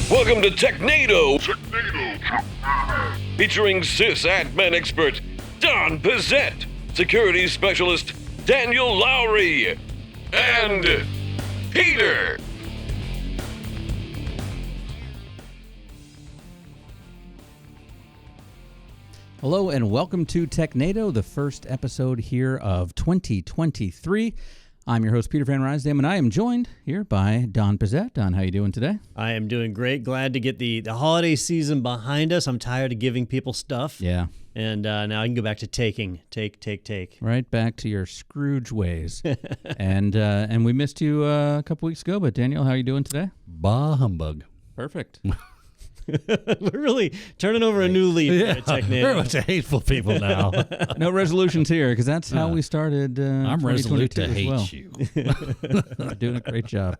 Welcome to Technado, featuring sysadmin expert Don Pizzette, security specialist Daniel Lowry, and Peter. Hello and welcome to Technado, the first episode here of 2023. I'm your host, Peter Van Rysdam, and I am joined here by Don Pizzette. Don, how you doing today? I am doing great. Glad to get the holiday season behind us. I'm tired of giving people stuff. Yeah. And now I can go back to taking. Take. Right back to your Scrooge ways. and we missed you a couple weeks ago, but Daniel, how are you doing today? Bah humbug. Perfect. We're really turning over a new leaf at Technado. We're a bunch of hateful people now. No resolutions here, because that's how we started. I'm resolute to hate well. you. You're doing a great job.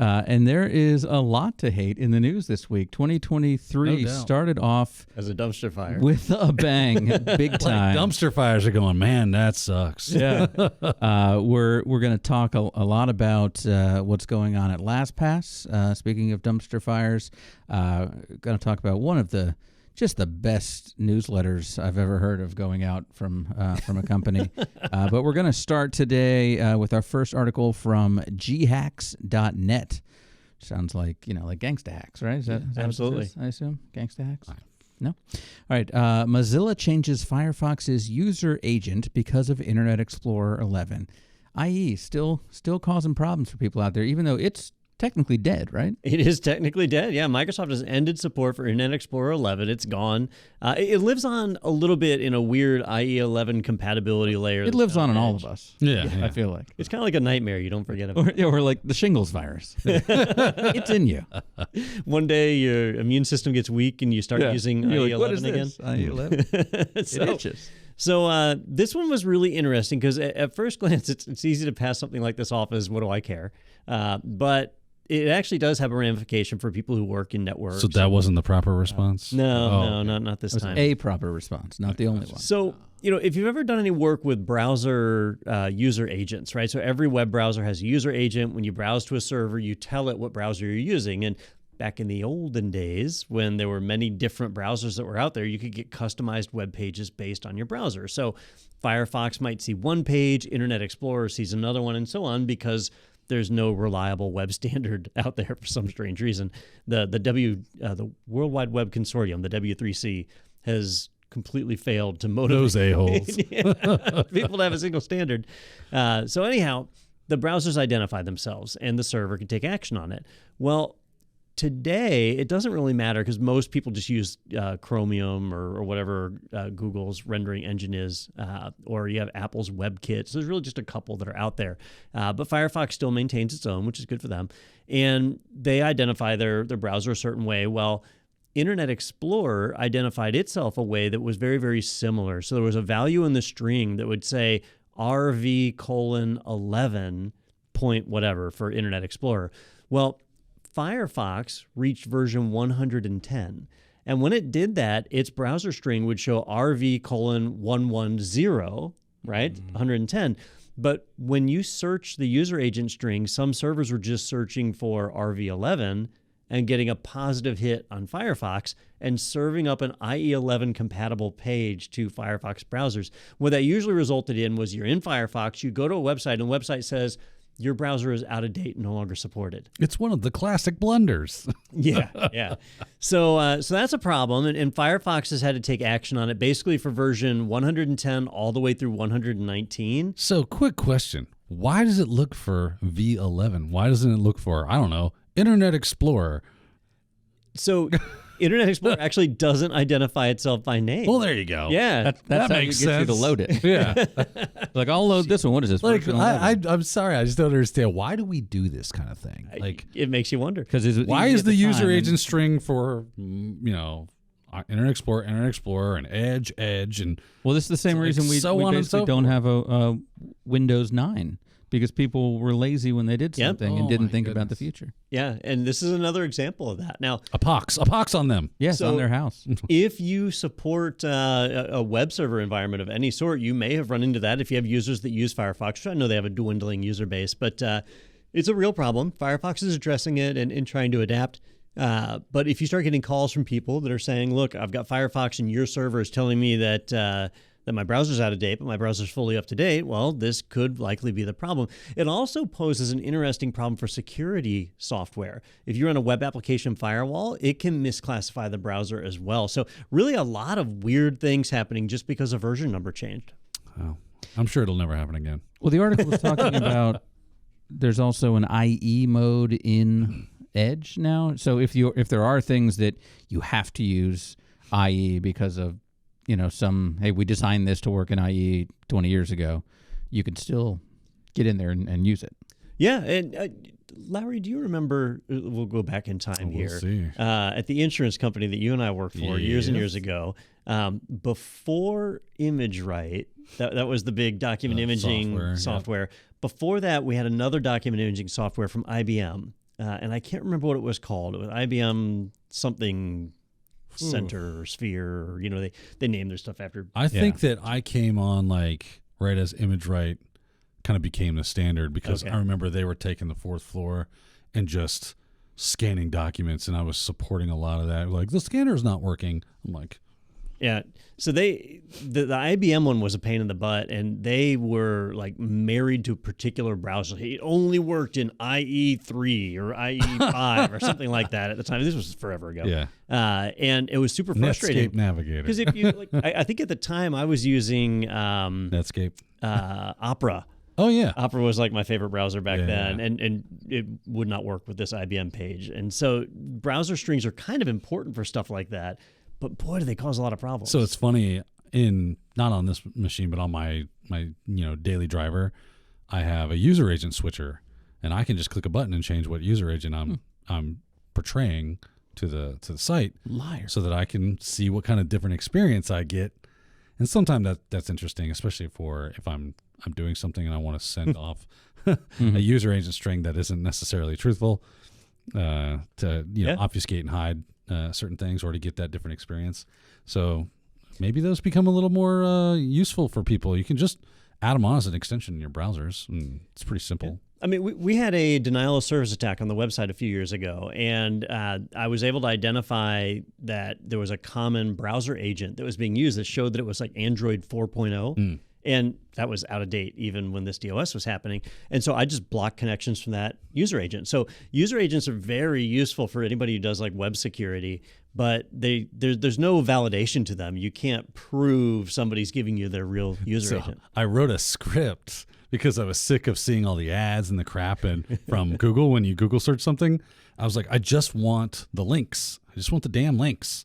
And there is a lot to hate in the news this week. 2023 started off as a dumpster fire with a bang, big time. Dumpster fires are going, man, that sucks. Yeah. We're going to talk a lot about what's going on at LastPass. Speaking of dumpster fires, going to talk about one of the best newsletters I've ever heard of going out from a company. But we're going to start today with our first article from ghacks.net. Sounds like, like Gangsta Hacks, right? Is that absolutely. What it is, I assume? Gangsta Hacks? No? All right. Mozilla changes Firefox's user agent because of Internet Explorer 11. IE still causing problems for people out there, even though it's technically dead, right? It is technically dead. Yeah, Microsoft has ended support for Internet Explorer 11. It's gone. It lives on a little bit in a weird IE 11 compatibility layer. It lives on all of us. Yeah. I feel like. It's kind of like a nightmare. You don't forget about it. Or like the shingles virus. It's in you. One day your immune system gets weak and you start using IE 11 again. IE 11? It itches. So this one was really interesting because at first glance, it's easy to pass something like this off as, what do I care? But it actually does have a ramification for people who work in networks. So that wasn't the proper response? No, not this time. A proper response, not the only one. So, if you've ever done any work with browser user agents, right? So every web browser has a user agent. When you browse to a server, you tell it what browser you're using. And back in the olden days, when there were many different browsers that were out there, you could get customized web pages based on your browser. So Firefox might see one page, Internet Explorer sees another one, and so on, because there's no reliable web standard out there for some strange reason. The World Wide Web Consortium, the W3C, has completely failed to motivate those a-holes. People to have a single standard. So anyhow, the browsers identify themselves, and the server can take action on it. Well, today, it doesn't really matter because most people just use Chromium or whatever Google's rendering engine is, or you have Apple's WebKit. So there's really just a couple that are out there. But Firefox still maintains its own, which is good for them. And they identify their browser a certain way. Well, Internet Explorer identified itself a way that was very, very similar. So there was a value in the string that would say RV:11 point whatever for Internet Explorer. Well, Firefox reached version 110. And when it did that, its browser string would show RV:110, right? 110. But when you search the user agent string, some servers were just searching for RV:11 and getting a positive hit on Firefox and serving up an IE11 compatible page to Firefox browsers. What that usually resulted in was you're in Firefox, you go to a website, and the website says, your browser is out of date and no longer supported. It's one of the classic blunders. Yeah. So that's a problem, and Firefox has had to take action on it, basically for version 110 all the way through 119. So, quick question. Why does it look for V11? Why doesn't it look for, I don't know, Internet Explorer? So Internet Explorer actually doesn't identify itself by name. Well, there you go. Yeah. That's that how makes you get you to sense. load it. Yeah. Like, I'll load this one. What is this? Like, Version 11? I'm sorry. I just don't understand. Why do we do this kind of thing? Like, it makes you wonder. why is the user agent string for, Internet Explorer, and Edge, and well, this is the same reason we basically don't have a Windows 9. Because people were lazy when they did something and didn't think about the future. Yeah, and this is another example of that. Now, a pox on them. Yes, on their house. If you support a web server environment of any sort, you may have run into that if you have users that use Firefox. I know they have a dwindling user base, but it's a real problem. Firefox is addressing it and trying to adapt. But if you start getting calls from people that are saying, look, I've got Firefox and your server is telling me that that my browser's out of date, but my browser's fully up to date, well, this could likely be the problem. It also poses an interesting problem for security software. If you're on a web application firewall, it can misclassify the browser as well. So really a lot of weird things happening just because a version number changed. Oh, I'm sure it'll never happen again. Well, the article was talking about there's also an IE mode in Edge now. So if there are things that you have to use IE because of hey, we designed this to work in IE 20 years ago, you can still get in there and use it. Yeah, and Larry, do you remember, we'll go back in time here, see. At the insurance company that you and I worked for years and years ago, before ImageWrite, that was the big document imaging software. Before that, we had another document imaging software from IBM, and I can't remember what it was called. It was IBM something Center or Sphere, or, they name their stuff after. I think that I came on right as ImageWrite kind of became the standard, because I remember they were taking the fourth floor and just scanning documents, and I was supporting a lot of that. Like, the scanner's not working. I'm like, yeah. So the IBM one was a pain in the butt, and they were married to a particular browser. It only worked in IE3 or IE5 or something like that at the time. This was forever ago. Yeah. And it was super frustrating. Netscape Navigator. Because if you, I think at the time I was using Netscape. Opera. Oh yeah. Opera was my favorite browser back then, and it would not work with this IBM page. And so browser strings are kind of important for stuff like that. But boy, do they cause a lot of problems. So it's funny, not on this machine, but on my daily driver, I have a user agent switcher, and I can just click a button and change what user agent I'm portraying to the site. Liar. So that I can see what kind of different experience I get. And sometimes that's interesting, especially if I'm doing something and I want to send off a user agent string that isn't necessarily truthful to obfuscate and hide certain things, or to get that different experience. So maybe those become a little more useful for people. You can just add them on as an extension in your browsers, and it's pretty simple. I mean, we had a denial of service attack on the website a few years ago, and I was able to identify that there was a common browser agent that was being used that showed that it was Android 4.0. And that was out of date even when this DOS was happening. And so I just blocked connections from that user agent. So user agents are very useful for anybody who does web security, but there's no validation to them. You can't prove somebody's giving you their real user agent. I wrote a script because I was sick of seeing all the ads and the crap from Google. When you Google search something, I was like, I just want the links. I just want the damn links.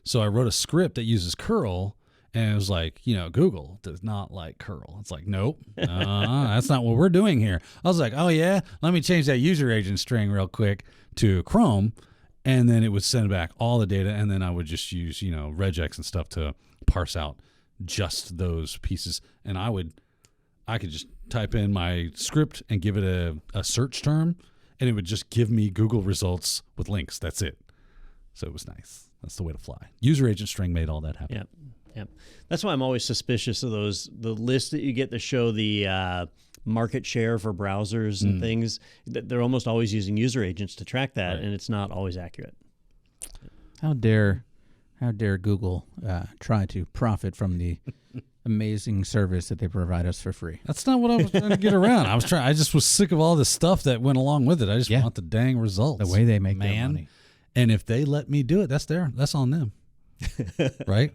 So I wrote a script that uses curl. And it was like, Google does not like curl. It's like, nope, that's not what we're doing here. I was like, oh, yeah, let me change that user agent string real quick to Chrome. And then it would send back all the data. And then I would just use, regex and stuff to parse out just those pieces. And I could just type in my script and give it a search term, and it would just give me Google results with links. That's it. So it was nice. That's the way to fly. User agent string made all that happen. Yeah. Yep. That's why I'm always suspicious of the lists that you get that show the market share for browsers and things. They're almost always using user agents to track that, right, and it's not always accurate. How dare Google try to profit from the amazing service that they provide us for free? That's not what I was trying to get around. I just was sick of all the stuff that went along with it. I just want the dang results. The way they make their money. And if they let me do it, that's on them. Right?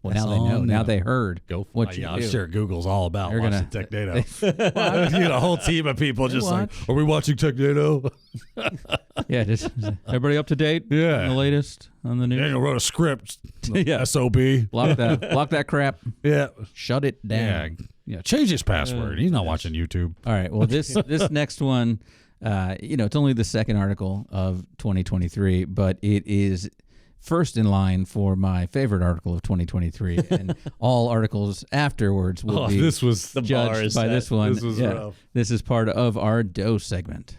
Well, now they know. Now they heard what you do. I'm sure Google's all about watching Technado. Well, a whole team of people just like, are we watching Technado? Yeah, just everybody up to date? Yeah. On the latest on the news? Daniel wrote a script. Yeah. SOB. Block that crap. Yeah. Shut it down. Yeah. Change his password. He's not watching YouTube. All right. Well, this next one, it's only the second article of 2023, but it is first in line for my favorite article of 2023, and all articles afterwards will be this was the judged by this one. This was rough. This is part of our Do segment.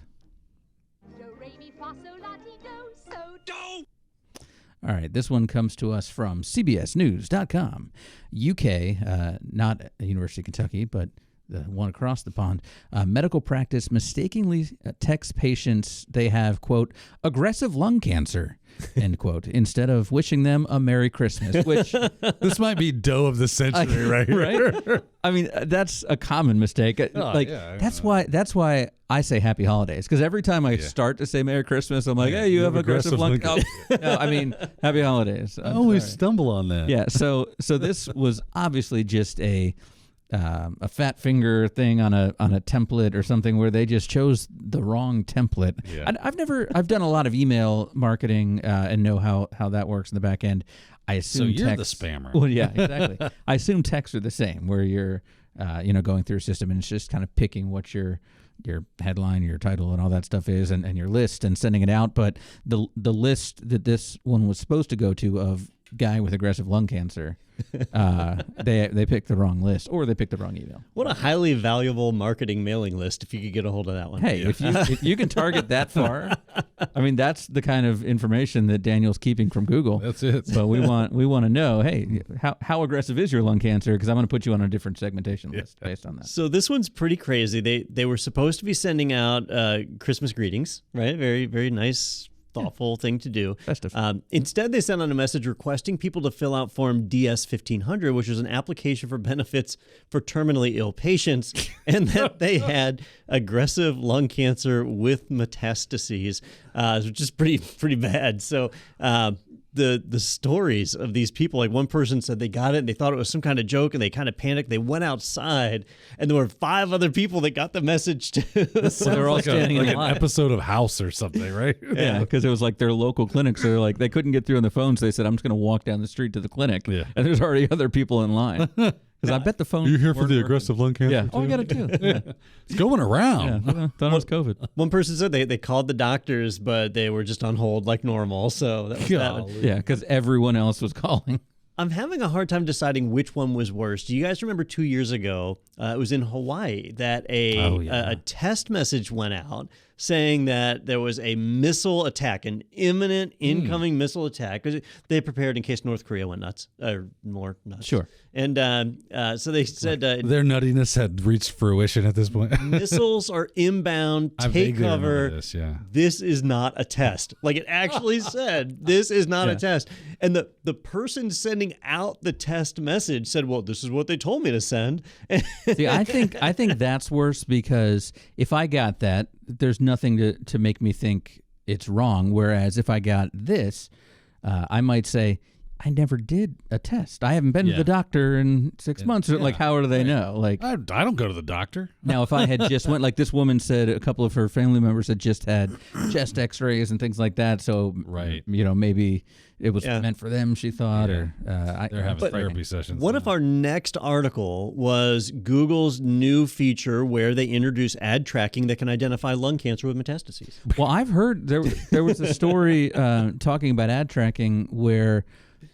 All right, this one comes to us from CBSNews.com. UK, not University of Kentucky, but the one across the pond. Medical practice mistakenly texts patients they have, quote, aggressive lung cancer, end quote, instead of wishing them a Merry Christmas, which This might be dough of the century, right? right? I mean, that's a common mistake. That's why I say Happy Holidays, because every time I start to say Merry Christmas, I'm like, hey, you have aggressive lung. No, I mean Happy Holidays. I always stumble on that. Yeah. So this was obviously just a fat finger thing on a template or something where they just chose the wrong template. Yeah. I've done a lot of email marketing and know how that works in the back end. I assume you're the texts, spammer. Well, yeah, exactly. I assume texts are the same, where you're going through a system and it's just kind of picking what your headline, your title, and all that stuff is, and your list, and sending it out. But the list that this one was supposed to go to of guy with aggressive lung cancer, they picked the wrong list, or they picked the wrong email. What a highly valuable marketing mailing list if you could get a hold of that one. Hey, if you can target that far, I mean, that's the kind of information that Daniel's keeping from Google. That's it. But we want to know, hey, how aggressive is your lung cancer? Because I'm going to put you on a different segmentation list based on that. So this one's pretty crazy. They were supposed to be sending out Christmas greetings, right? Very, very nice, thoughtful thing to do. Festive. Instead, they sent out a message requesting people to fill out Form DS-1500, which was an application for benefits for terminally ill patients, and that they had aggressive lung cancer with metastases, which is pretty bad. So the stories of these people, like one person said they got it and they thought it was some kind of joke and they kind of panicked. They went outside and there were 5 other people that got the message too. So they're all standing in an line. episode of House or something, right? Yeah, because it was like their local clinic, so they're like they couldn't get through on the phone, so they said, "I'm just going to walk down the street to the clinic," and there's already other people in line. Because I bet the phone. You're here for the aggressive lung cancer? Yeah. Too? Oh, I got it too. Yeah. It's going around. Yeah, thought it was COVID. One person said they called the doctors, but they were just on hold like normal. So that was that one. Yeah, because everyone else was calling. I'm having a hard time deciding which one was worse. Do you guys remember 2 years ago, it was in Hawaii, that a test message went out saying that there was a missile attack, an imminent incoming missile attack, because they prepared in case North Korea went nuts, or more nuts. Sure. And so they said their nuttiness had reached fruition at this point. missiles are inbound, I take vaguely cover. remember this, yeah. This is not a test. Like it actually said, this is not a test. And the person sending out the test message said, well, this is what they told me to send. See, I think that's worse, because if I got that, there's nothing to make me think it's wrong. Whereas if I got this, I might say, I never did a test. I haven't been to the doctor in 6 months. Like, how do they know? Like, I don't go to the doctor. now, if I had just went, like this woman said, a couple of her family members had just had chest X-rays and things like that. So, maybe it was meant for them, she thought, or they're having therapy sessions. What if our next article was Google's new feature where they introduce ad tracking that can identify lung cancer with metastases? Well, I've heard there was a story talking about ad tracking where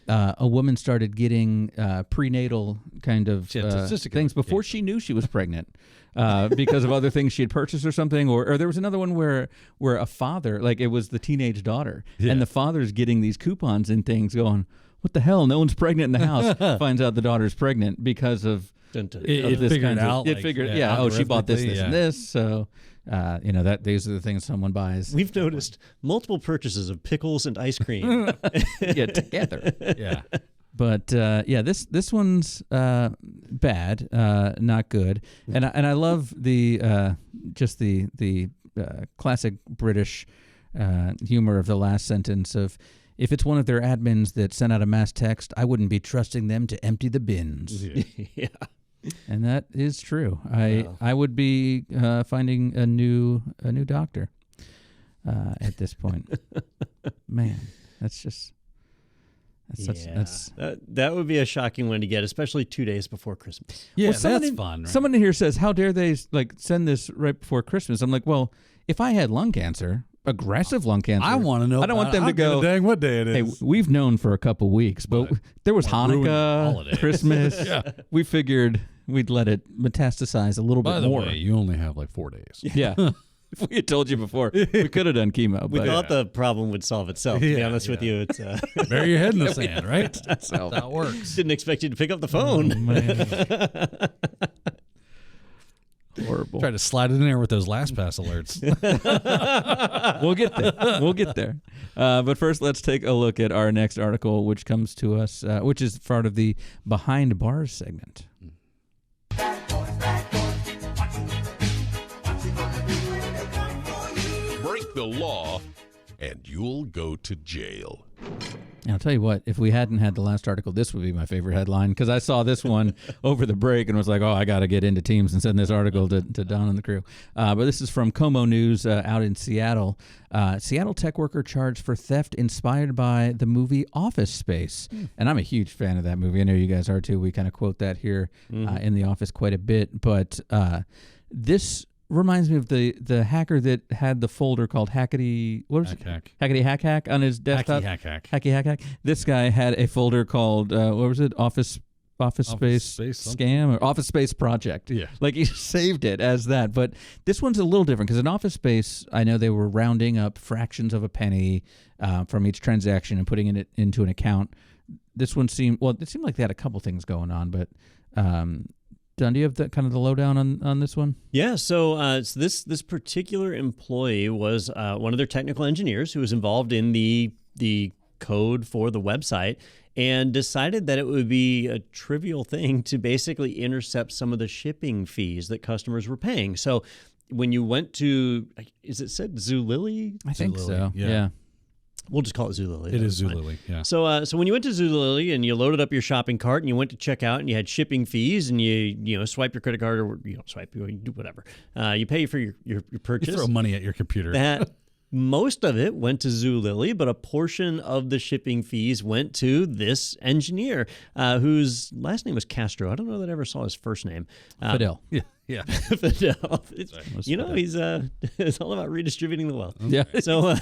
a woman started getting prenatal kind of things before she knew she was pregnant because of other things she had purchased or something. Or there was another one where a father, like it was the teenage daughter, and the father's getting these coupons and things going, what the hell? No one's pregnant in the house. Finds out the daughter's pregnant because of it figured out. It figured, she bought this, and this. So, that these are the things someone buys. We've noticed multiple purchases of pickles and ice cream. Together. Yeah. But this one's bad, not good, and I love the just the classic British humor of the last sentence of, if it's one of their admins that sent out a mass text, I wouldn't be trusting them to empty the bins. Yeah. And that is true. I would be finding a new doctor at this point. Man, that's that would be a shocking one to get, especially 2 days before Christmas. Yeah, that's fun. Right? Someone in here says, "How dare they send this right before Christmas?" I'm like, well, if I had lung cancer, aggressive lung cancer, I want to know. I don't want them to go, dang, what day it is. Hey, we've known for a couple weeks, but there was Hanukkah, Christmas. We figured we'd let it metastasize a little bit more. By the way, you only have like 4 days. Yeah. If we had told you before, we could have done chemo. We thought the problem would solve itself, to be honest with you. It's bury your head in the sand, right? That's how that works. Didn't expect you to pick up the phone. Horrible. Try to slide it in there with those LastPass alerts. We'll get there. We'll get there. But first, let's take a look at our next article, which comes to us, which is part of the Behind Bars segment. Break the law, and you'll go to jail. And I'll tell you what, if we hadn't had the last article, this would be my favorite headline, because I saw this one over the break and was like, oh, I got to get into Teams and send this article to Don and the crew. But this is from Como News out in Seattle. Seattle tech worker charged for theft inspired by the movie Office Space. And I'm a huge fan of that movie. I know you guys are too. We kind of quote that here in the office quite a bit. But this reminds me of the hacker that had the folder called Hackety Hack on his desktop. Hacky Hack. This guy had a folder called what was it? Office Space Scam or Office Space Project. Yeah. Like he saved it as that. But this one's a little different because in Office Space, I know they were rounding up fractions of a penny from each transaction and putting it into an account. This one seemed like they had a couple things going on, but Don, do you have the kind of the lowdown on this one? Yeah, so this particular employee was one of their technical engineers who was involved in the code for the website and decided that it would be a trivial thing to basically intercept some of the shipping fees that customers were paying. So when you went to, is it said Zulily? I think Zulily, so. Yeah. We'll just call it Zulily. It is Zulily, yeah. So when you went to Zulily and you loaded up your shopping cart and you went to check out and you had shipping fees and you swipe your credit card or swipe, you do whatever. You pay for your purchase. You throw money at your computer. That most of it went to Zulily, but a portion of the shipping fees went to this engineer whose last name was Castro. I don't know that I ever saw his first name. Fidel. Yeah. Fidel. He's it's all about redistributing the wealth. Yeah. So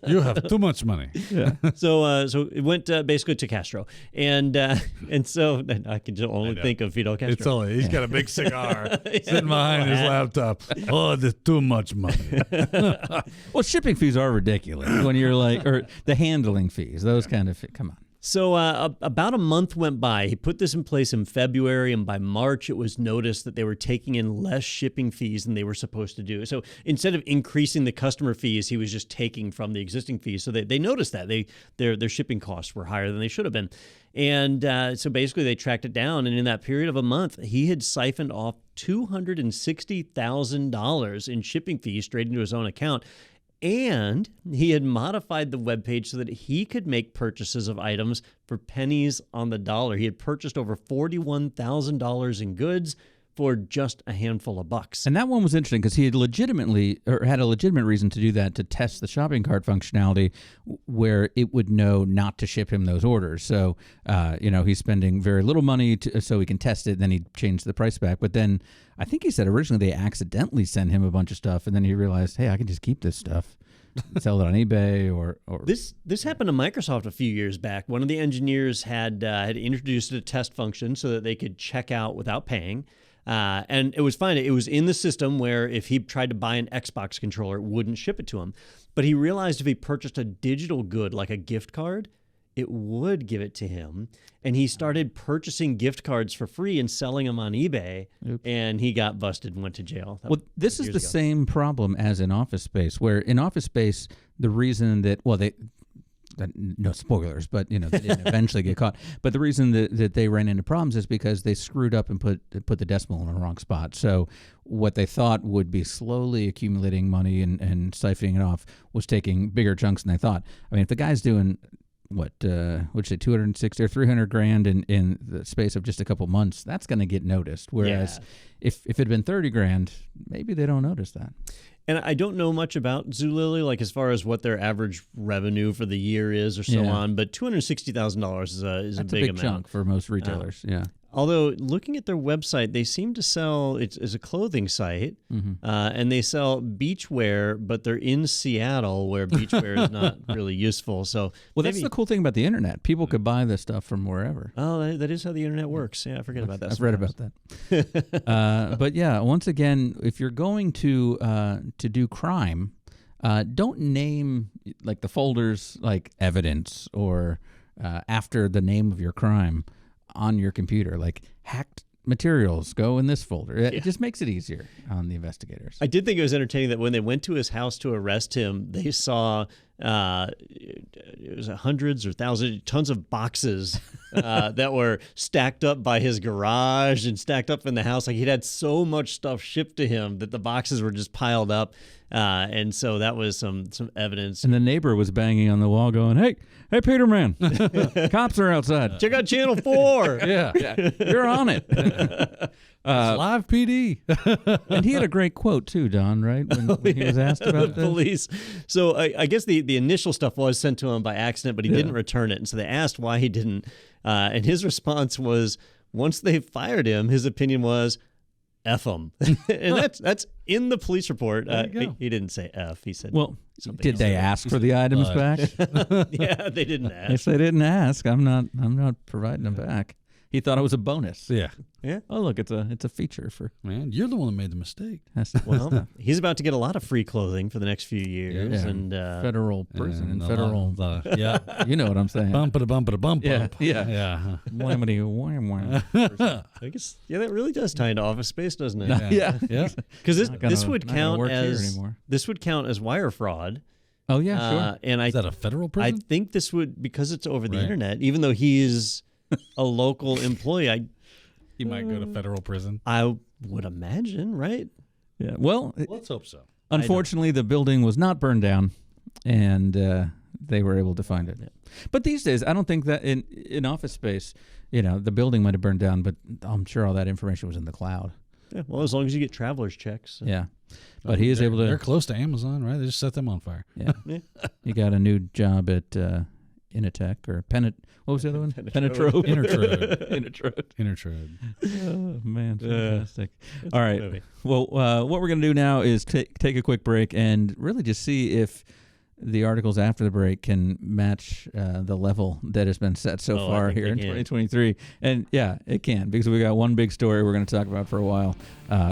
You have too much money. Yeah. so it went basically to Castro, and so I can just only think of Fidel Castro. He's got a big cigar sitting behind his laptop. Oh, there's too much money. Well, shipping fees are ridiculous when you're like, or the handling fees, those kind of, come on. So about a month went by. He put this in place in February, and by March, it was noticed that they were taking in less shipping fees than they were supposed to do. So instead of increasing the customer fees, he was just taking from the existing fees. So they noticed that their shipping costs were higher than they should have been. And so basically they tracked it down, and in that period of a month, he had siphoned off $260,000 in shipping fees straight into his own account. And he had modified the webpage so that he could make purchases of items for pennies on the dollar. He had purchased over $41,000 in goods for just a handful of bucks. And that one was interesting because he had had a legitimate reason to do that, to test the shopping cart functionality where it would know not to ship him those orders. So, he's spending very little money so he can test it. Then he changed the price back. But then I think he said originally they accidentally sent him a bunch of stuff. And then he realized, hey, I can just keep this stuff. Sell it on eBay or This happened to Microsoft a few years back. One of the engineers had introduced a test function so that they could check out without paying. And it was fine. It was in the system where if he tried to buy an Xbox controller, it wouldn't ship it to him. But he realized if he purchased a digital good like a gift card, it would give it to him. And he started purchasing gift cards for free and selling them on eBay. Oops. And he got busted and went to jail. This is the same problem as in Office Space, where in Office Space, the reason that, no spoilers, but they didn't eventually get caught. But the reason that they ran into problems is because they screwed up and put the decimal in the wrong spot. So what they thought would be slowly accumulating money and siphoning it off was taking bigger chunks than they thought. I mean, if the guy's doing what'd you say, 260 or 300 grand in the space of just a couple months, that's going to get noticed. Whereas if it had been 30 grand, maybe they don't notice that. And I don't know much about Zulily, like as far as what their average revenue for the year is or so on, but $260,000 is a big amount. Chunk for most retailers, Although looking at their website, they seem to sell, it's a clothing site, and they sell beachwear, but they're in Seattle where beachwear is not really useful. So that's the cool thing about the internet. People could buy this stuff from wherever. Oh, that is how the internet works. Yeah, I forget about that. I've read about that. But yeah, once again, if you're going to do crime, don't name like the folders like evidence or after the name of your crime on your computer, like hacked materials go in this folder. It just makes it easier on the investigators. I did think it was entertaining that when they went to his house to arrest him, they saw it was hundreds or thousands, tons of boxes that were stacked up by his garage and stacked up in the house. Like he'd had so much stuff shipped to him that the boxes were just piled up. And so that was some evidence. And the neighbor was banging on the wall going, hey, Peterman, cops are outside. Check out Channel 4. Yeah, you're on it. Live PD. And he had a great quote too, Don, right? When he was asked about the this. police. So I guess the initial stuff was sent to him by accident, but he didn't return it. And so they asked why he didn't. And his response was, once they fired him, his opinion was, F him. And that's in the police report. He didn't say F. He said, well, something did else. they ask for the items back? Yeah, they didn't ask. If they didn't ask, I'm not providing them back. He thought it was a bonus. Yeah. Yeah. Oh, look, it's a feature for. Man, you're the one that made the mistake. Well, he's about to get a lot of free clothing for the next few years, Yeah. and Federal prison and federal. Yeah. You know what I'm saying? Bump it a bump it a bump Yeah, bump. yeah. Yeah. Whammy wham wham. I guess that really does tie into Office Space, doesn't it? Yeah. Yeah. Because Not gonna- this would not gonna count work here as anymore. wire fraud. Oh yeah, sure. And Is that a federal I prison? think this would, because it's over the Right. internet, even though he's a local employee, He might go to federal prison. I would imagine, right? Yeah. Well, Let's hope so. unfortunately, the building was not burned down, and they were able to find it. But these days, I don't think that in Office Space, the building might have burned down, but I'm sure all that information was in the cloud. Yeah, well, as long as you get traveler's checks. Yeah. But he is able to. They're close to Amazon, right? They just set them on fire. Yeah. Yeah. He got a new job at Initech or What was the other one? Penetrode. Intertrode. Intertrode. Oh, man, fantastic. All right. movie. Well, what we're going to do now is take a quick break and really just see if the articles after the break can match the level that has been set so far here in 2023. And yeah, it can, because we got one big story we're going to talk about for a while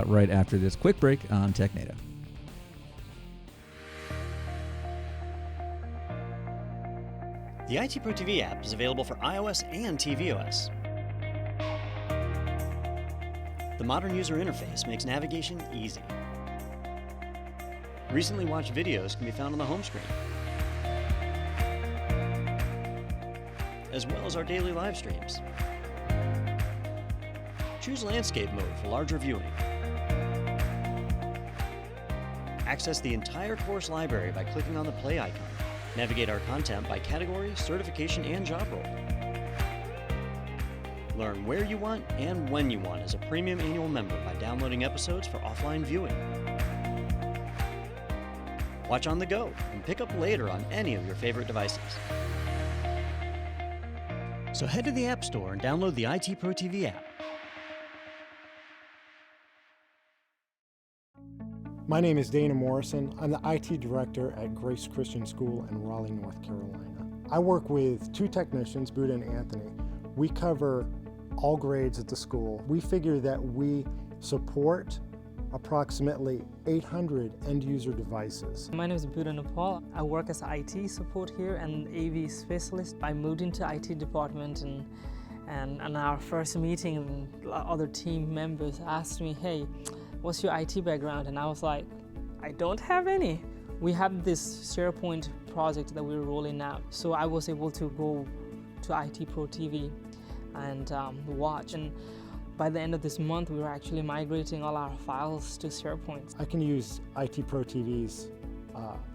right after this quick break on Technado. The IT Pro TV app is available for iOS and tvOS. The modern user interface makes navigation easy. Recently watched videos can be found on the home screen, as well as our daily live streams. Choose landscape mode for larger viewing. Access the entire course library by clicking on the play icon. Navigate our content by category, certification, and job role. Learn where you want and when you want as a premium annual member by downloading episodes for offline viewing. Watch on the go and pick up later on any of your favorite devices. So head to the App Store and download the IT Pro TV app. My name is Dana Morrison. I'm the IT director at Grace Christian School in Raleigh, North Carolina. I work with two technicians, Buddha and Anthony. We cover all grades at the school. We figure that we support approximately 800 end-user devices. My name is Buddha Nepal. I work as IT support here and AV specialist. I moved into IT department and on our first meeting, other team members asked me, hey, what's your IT background? And I was like, I don't have any. We had this SharePoint project that we were rolling out. So I was able to go to IT Pro TV and watch. And by the end of this month, we were actually migrating all our files to SharePoint. I can use IT Pro TV's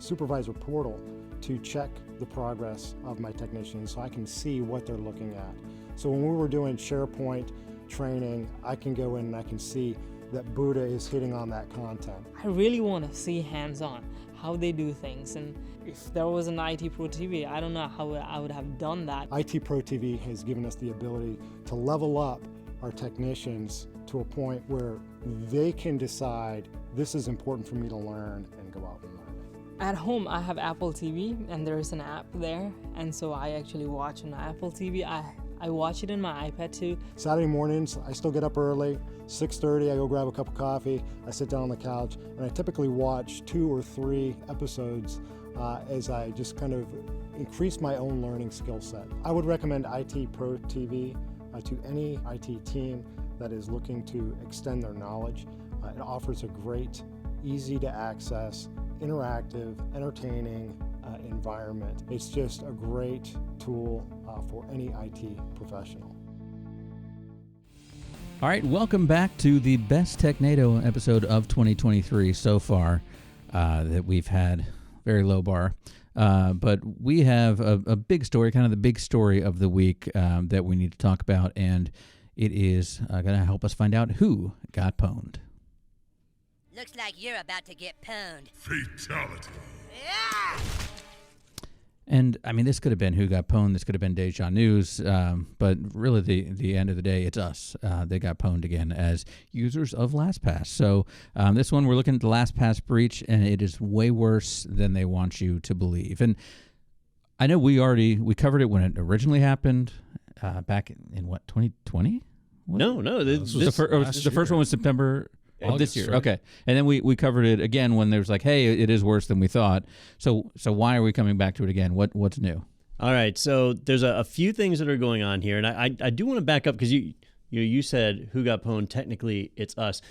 supervisor portal to check the progress of my technicians so I can see what they're looking at. So when we were doing SharePoint training, I can go in and I can see that Buddha is hitting on that content. I really want to see hands-on how they do things, and if there was an IT Pro TV, I don't know how I would have done that. IT Pro TV has given us the ability to level up our technicians to a point where they can decide this is important for me to learn and go out and learn it. At home, I have Apple TV, and there's an app there, and so I actually watch on Apple TV. I watch it in my iPad too. Saturday mornings, I still get up early. 6:30, I go grab a cup of coffee, I sit down on the couch, and I typically watch 2 or 3 episodes as I just kind of increase my own learning skill set. I would recommend IT Pro TV to any IT team that is looking to extend their knowledge. It offers a great, easy to access, interactive, entertaining environment. It's just a great tool for any IT professional. All right, welcome back to the best Technado episode of 2023 so far that we've had. Very low bar. But we have a big story, kind of the big story of the week that we need to talk about, and it is going to help us find out who got pwned. Looks like you're about to get pwned. Fatality. Yeah! And, I mean, this could have been who got pwned. This could have been Deja News. But really, the end of the day, it's us. They got pwned again as users of LastPass. So this one, we're looking at the LastPass breach, and it is way worse than they want you to believe. And I know we covered it when it originally happened back in, what, 2020? No. The first one was September of this year. Right? Okay. And then we covered it again when there was like, hey, it is worse than we thought. So why are we coming back to it again? What's new? All right. So there's a few things that are going on here. And I do want to back up because you said who got pwned. Technically, it's us.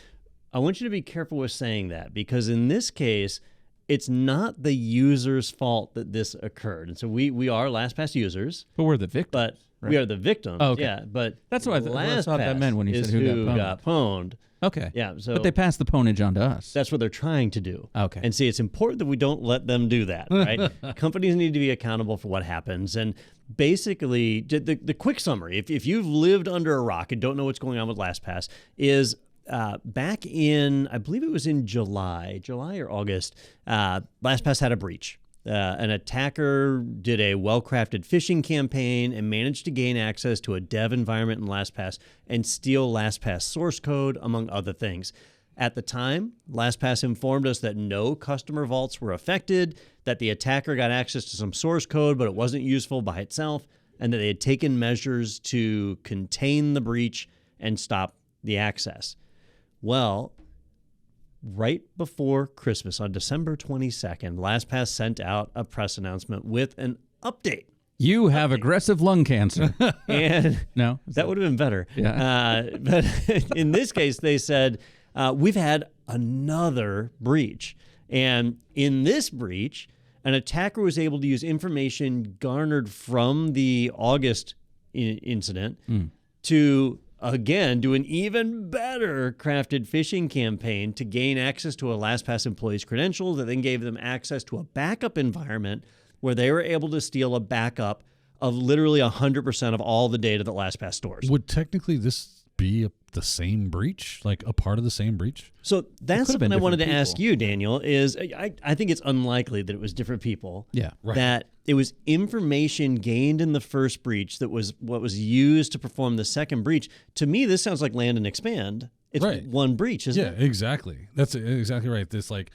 I want you to be careful with saying that because in this case, it's not the user's fault that this occurred. And so we are LastPass users. But we're the victims. But right? We are the victims. Oh, okay. Yeah. But that's what I thought that meant when you said who got pwned. Okay. Yeah. So, but they passed the pwnage on to us. That's what they're trying to do. Okay. And see, it's important that we don't let them do that, right? Companies need to be accountable for what happens. And basically, the quick summary, if you've lived under a rock and don't know what's going on with LastPass, is back in, I believe it was in July or August, LastPass had a breach. An attacker did a well-crafted phishing campaign and managed to gain access to a dev environment in LastPass and steal LastPass source code, among other things. At the time, LastPass informed us that no customer vaults were affected, that the attacker got access to some source code, but it wasn't useful by itself, and that they had taken measures to contain the breach and stop the access. Well, right before Christmas, on December 22nd, LastPass sent out a press announcement with an update. You have aggressive lung cancer. And no, that would have been better. Yeah. But in this case, they said, we've had another breach. And in this breach, an attacker was able to use information garnered from the August incident to again, do an even better crafted phishing campaign to gain access to a LastPass employee's credentials that then gave them access to a backup environment where they were able to steal a backup of literally 100% of all the data that LastPass stores. Would technically this be the same breach, like a part of the same breach? So that's something I wanted to ask you, Daniel, is I think it's unlikely that it was different people. Yeah. Right. That it was information gained in the first breach that was what was used to perform the second breach. To me, this sounds like land and expand. It's right. One breach, isn't it? Yeah, exactly. That's exactly right. This like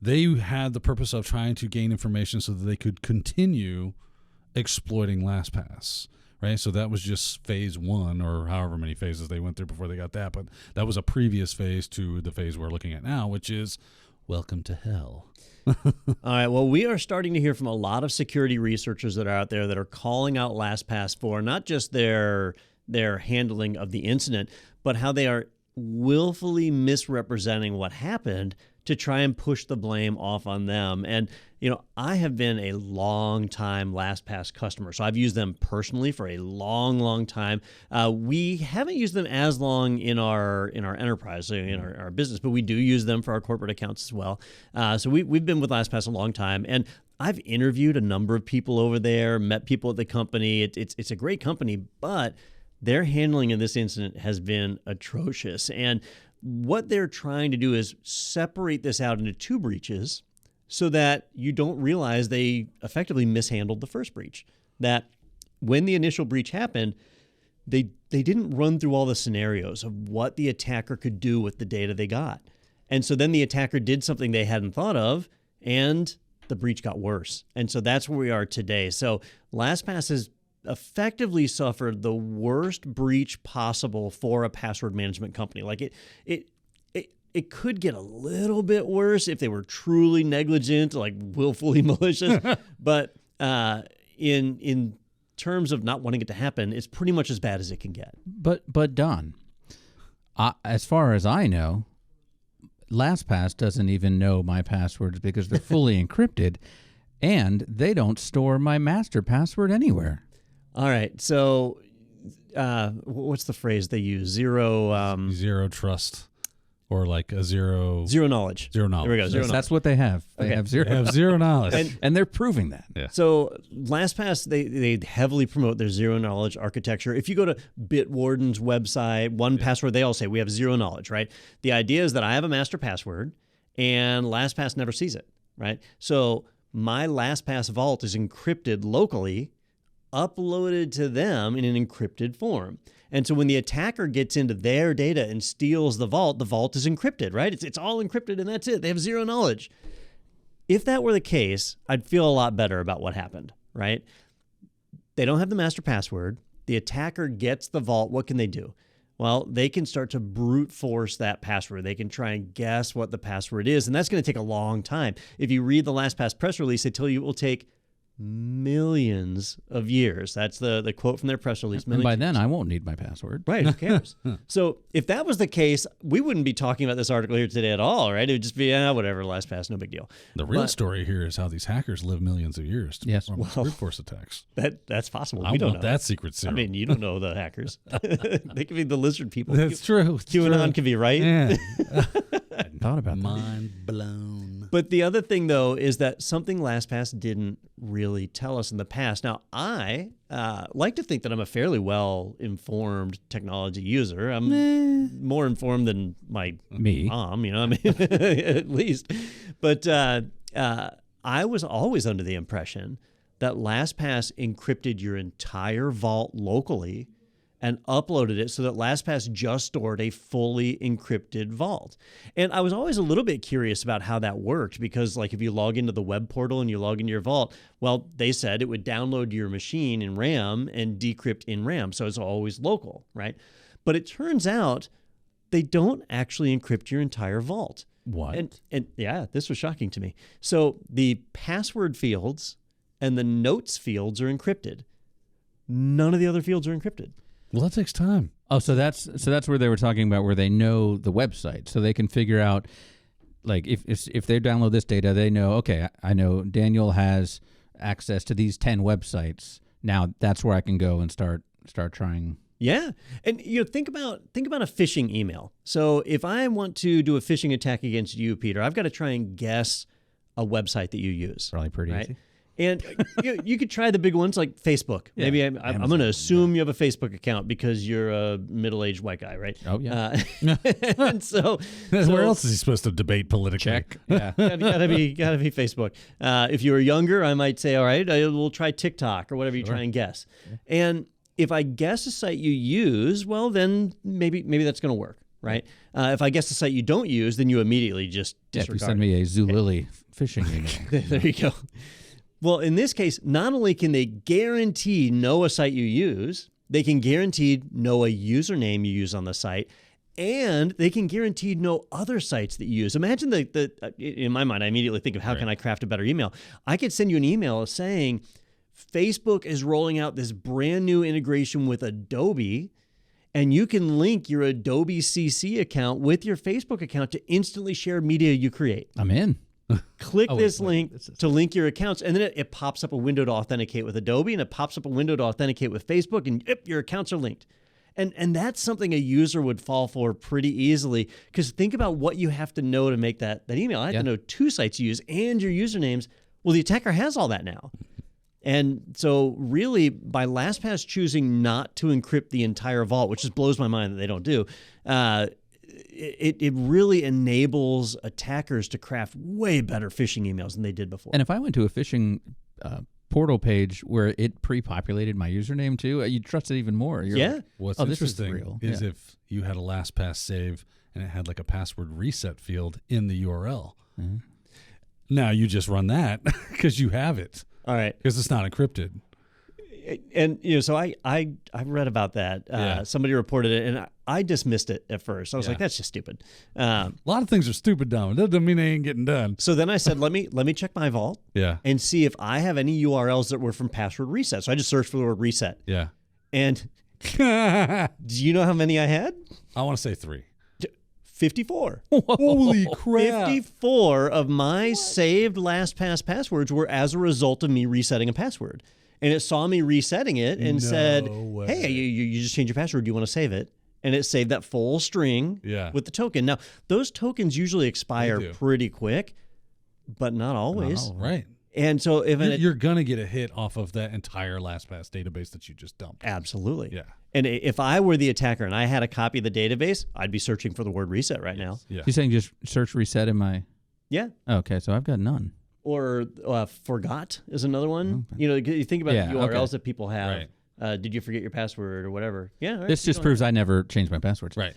they had the purpose of trying to gain information so that they could continue exploiting LastPass. Right, so that was just phase one, or however many phases they went through before they got that. But that was a previous phase to the phase we're looking at now, which is welcome to hell. All right. Well, we are starting to hear from a lot of security researchers that are out there that are calling out LastPass for not just their handling of the incident, but how they are willfully misrepresenting what happened to try and push the blame off on them. And, you know, I have been a long time LastPass customer, so I've used them personally for a long, long time. We haven't used them as long in our enterprise, so in our business, but we do use them for our corporate accounts as well. So we've been with LastPass a long time, and I've interviewed a number of people over there, met people at the company. It's a great company, but their handling of this incident has been atrocious. And what they're trying to do is separate this out into two breaches so that you don't realize they effectively mishandled the first breach. That when the initial breach happened, they didn't run through all the scenarios of what the attacker could do with the data they got. And so then the attacker did something they hadn't thought of, and the breach got worse. And so that's where we are today. So LastPass has effectively suffered the worst breach possible for a password management company. Like it could get a little bit worse if they were truly negligent, like willfully malicious. But in terms of not wanting it to happen, it's pretty much as bad as it can get. But Don, As far as I know, LastPass doesn't even know my passwords because they're fully encrypted, and they don't store my master password anywhere. All right. So what's the phrase they use? Zero trust, or like a zero knowledge. Zero knowledge. There we go. Zero knowledge. That's what they have. They Okay. have zero. They have zero knowledge. and they're proving that. Yeah. So LastPass, they heavily promote their zero knowledge architecture. If you go to Bitwarden's website, 1Password, they all say we have zero knowledge, right? The idea is that I have a master password and LastPass never sees it, right? So my LastPass vault is encrypted locally, uploaded to them in an encrypted form. And so when the attacker gets into their data and steals the vault is encrypted, right? It's all encrypted and that's it. They have zero knowledge. If that were the case, I'd feel a lot better about what happened, right? They don't have the master password. The attacker gets the vault. What can they do? Well, they can start to brute force that password. They can try and guess what the password is, and that's going to take a long time. If you read the LastPass press release, they tell you it will take millions of years. That's the quote from their press release. And by then, I won't need my password. Right, who cares? So if that was the case, we wouldn't be talking about this article here today at all, right? It would just be, whatever, LastPass, no big deal. The real story here is how these hackers live millions of years to perform brute force attacks. That's possible. I We don't want know that secret serum. I mean, you don't know the hackers. They could be the lizard people. That's true. It's QAnon true. could be right. Yeah. I hadn't thought about that. Mind blown. But the other thing, though, is that something LastPass didn't really tell us in the past. Now, I like to think that I'm a fairly well-informed technology user. I'm more informed than my mom, I mean, at least. But I was always under the impression that LastPass encrypted your entire vault locally and uploaded it so that LastPass just stored a fully encrypted vault. And I was always a little bit curious about how that worked because, like, if you log into the web portal and you log into your vault, well, they said it would download to your machine in RAM and decrypt in RAM, so it's always local, right? But it turns out they don't actually encrypt your entire vault. What? And yeah, this was shocking to me. So the password fields and the notes fields are encrypted. None of the other fields are encrypted. Well, that takes time. Oh, so that's where they were talking about where they know the website, so they can figure out, like, if they download this data, they know, okay, I know Daniel has access to these 10 websites. Now that's where I can go and start trying. Yeah, and think about a phishing email. So if I want to do a phishing attack against you, Peter, I've got to try and guess a website that you use. Probably pretty right? easy. And you could try the big ones like Facebook. Yeah. Maybe I'm going to assume you have a Facebook account because you're a middle-aged white guy, right? Oh, yeah. And so where else is he supposed to debate politically? Check. Yeah. gotta be Facebook. If you were younger, I might say, all right, we'll try TikTok or whatever you try and guess. Yeah. And if I guess a site you use, well, then maybe that's going to work, right? If I guess a site you don't use, then you immediately just disregard. If you send me a Zulily phishing email. There you go. Well, in this case, not only can they guarantee know a site you use, they can guarantee know a username you use on the site, and they can guarantee know other sites that you use. Imagine in my mind, I immediately think of how can I craft a better email. I could send you an email saying, Facebook is rolling out this brand new integration with Adobe, and you can link your Adobe CC account with your Facebook account to instantly share media you create. I'm in. Click this link to link your accounts, and then it pops up a window to authenticate with Adobe, and it pops up a window to authenticate with Facebook, and your accounts are linked. And that's something a user would fall for pretty easily, because think about what you have to know to make that email. I have to know 2 sites you use and your usernames. Well, the attacker has all that now. And so really, by LastPass choosing not to encrypt the entire vault, which just blows my mind that they don't do, it really enables attackers to craft way better phishing emails than they did before. And if I went to a phishing portal page where it pre-populated my username too, you'd trust it even more. You're like, What's this is interesting real. is if you had a LastPass save and it had like a password reset field in the URL. Mm-hmm. Now you just run that because you have it. All right. Because it's not encrypted. And so I read about that. Somebody reported it, and I dismissed it at first. I was like, "That's just stupid." A lot of things are stupid, Dom. That doesn't mean they ain't getting done. So then I said, "Let me check my vault, and see if I have any URLs that were from password reset." So I just searched for the word reset, yeah, and I Do you know how many I had? want to say 3. 54. Holy crap. 54 of my saved LastPass passwords were as a result of me resetting a password. And it saw me resetting it and said, way. hey, you just changed your password. Do you want to save it? And it saved that full string with the token. Now, those tokens usually expire pretty quick, but not always. Right. And so if you're going to get a hit off of that entire LastPass database that you just dumped. Absolutely. Yeah. And if I were the attacker and I had a copy of the database, I'd be searching for the word reset right now. Yeah. You're saying just search reset in my... Yeah. Okay, so I've got none. Or forgot is another one. You know, you think about the URLs that people have. Right. Did you forget your password or whatever? Yeah. Right, this just proves I never changed my passwords. Right.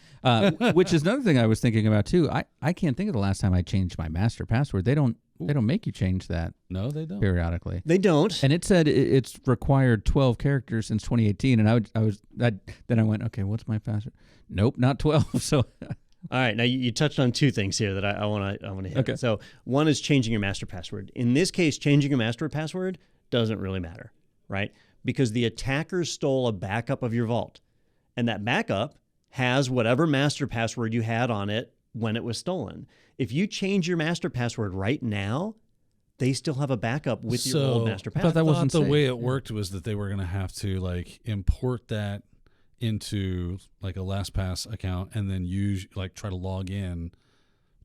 Which is another thing I was thinking about too. I can't think of the last time I changed my master password. They don't make you change that. No, they don't. Periodically. They don't. And it said it's required 12 characters since 2018. And then I went, okay, what's my password? Nope, not 12. So. All right. Now you touched on 2 things here that I want to hit. Okay. So one is changing your master password. In this case, changing your master password doesn't really matter, right? Because the attacker stole a backup of your vault, and that backup has whatever master password you had on it when it was stolen. If you change your master password right now, they still have a backup with your old master password. that wasn't the safe. way it worked was that they were going to have to like import that into like a LastPass account and then try to log in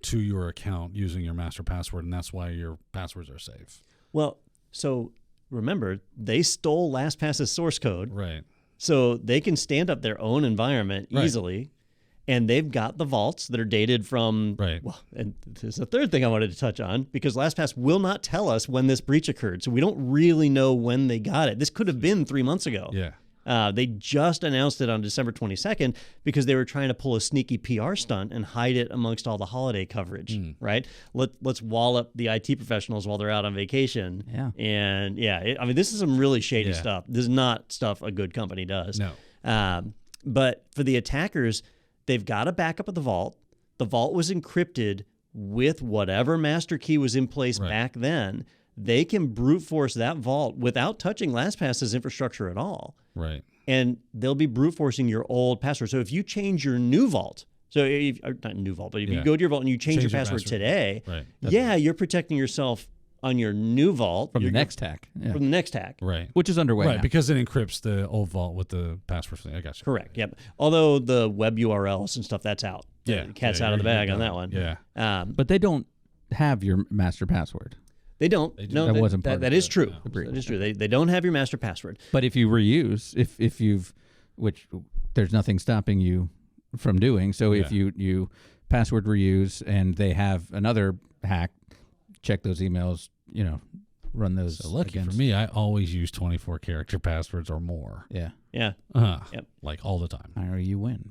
to your account using your master password, and that's why your passwords are safe. Well, so remember, they stole LastPass's source code. Right. So they can stand up their own environment easily, and they've got the vaults that are dated from, well, and there's a third thing I wanted to touch on, because LastPass will not tell us when this breach occurred, so we don't really know when they got it. This could have been 3 months ago. Yeah. They just announced it on December 22nd because they were trying to pull a sneaky PR stunt and hide it amongst all the holiday coverage, right? Let's wallop the IT professionals while they're out on vacation. Yeah. And I mean, this is some really shady stuff. This is not stuff a good company does. No. But for the attackers, they've got a backup of the vault. The vault was encrypted with whatever master key was in place back then. They can brute force that vault without touching LastPass's infrastructure at all. Right. And they'll be brute forcing your old password. So if you change your new vault, not new vault, but if you go to your vault and you change your password today, you're protecting yourself on your new vault. From the next hack. Yeah. From the next hack. Right. Which is underway Right, now. because it encrypts the old vault with the password. I got you. Correct, yep. Although the web URLs and stuff, that's out. Yeah. The cat's out of the bag on that one. Yeah. But they don't have your master password. They don't. No, that wasn't part that of is the true. breach. That is true. They don't have your master password. But if you reuse, if you've, which there's nothing stopping you from doing. So if you password reuse and they have another hack, check those emails, run those. So lucky against. for me, I always use 24 character passwords or more. Yeah. Yeah. Yep. Like all the time. I know you win.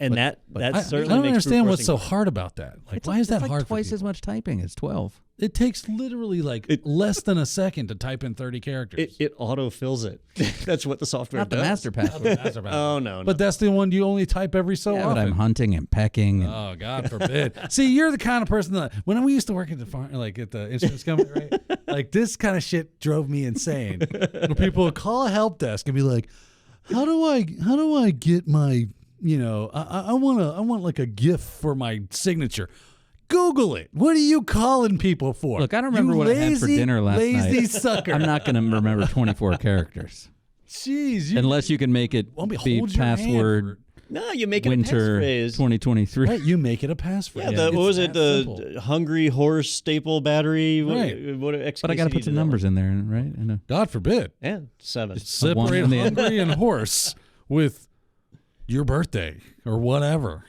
And that I certainly don't makes understand brute what's so forcing hard about that. Like, why is that like hard twice for as much typing? It's 12. It takes literally less than a second to type in 30 characters. It autofills it. That's what the software Not the does. master password. Oh, no. But that's the one you only type every so Yeah, often. but I'm hunting and pecking. And Oh, God forbid. See, you're the kind of person that when we used to work at the farm, at the insurance company, right? Like this kind of shit drove me insane. When people would call a help desk and be like, "How do I get my, I want like a GIF for my signature." Google it. What are you calling people for? Look, I don't remember what I had for dinner last night. Lazy sucker. I'm not going to remember 24 characters. Jeez. Unless you can make it Want me to be hold your hand password No, you make it a winter passphrase. 2023. Right, you make it a passphrase. Yeah, what was it? It's that simple. The hungry horse staple battery. Right. But I got to put some numbers in there, right? I know. God forbid. Yeah, 7. Separate on the end. hungry and horse with your birthday or whatever.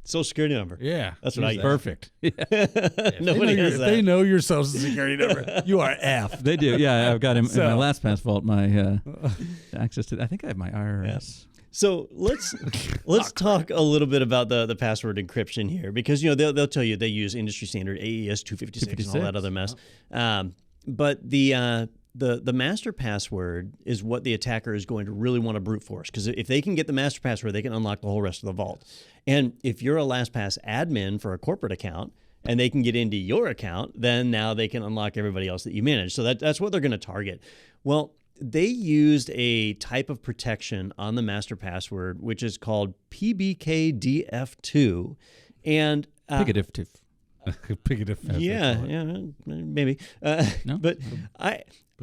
Social Security number. Yeah. That's what I use. Perfect. Nobody has If that. they know your social security number, you are F. They do. Yeah, I've got him in my LastPass vault. My access to. I think I have my IRS. So let's talk a little bit about the password encryption here, because they'll tell you they use industry standard AES 256 and all that other mess. But the master password is what the attacker is going to really want to brute force, because if they can get the master password, they can unlock the whole rest of the vault. And if you're a LastPass admin for a corporate account and they can get into your account, then now they can unlock everybody else that you manage. So that's what they're going to target. Well, they used a type of protection on the master password, which is called PBKDF2. And Pigative. yeah, maybe. No? But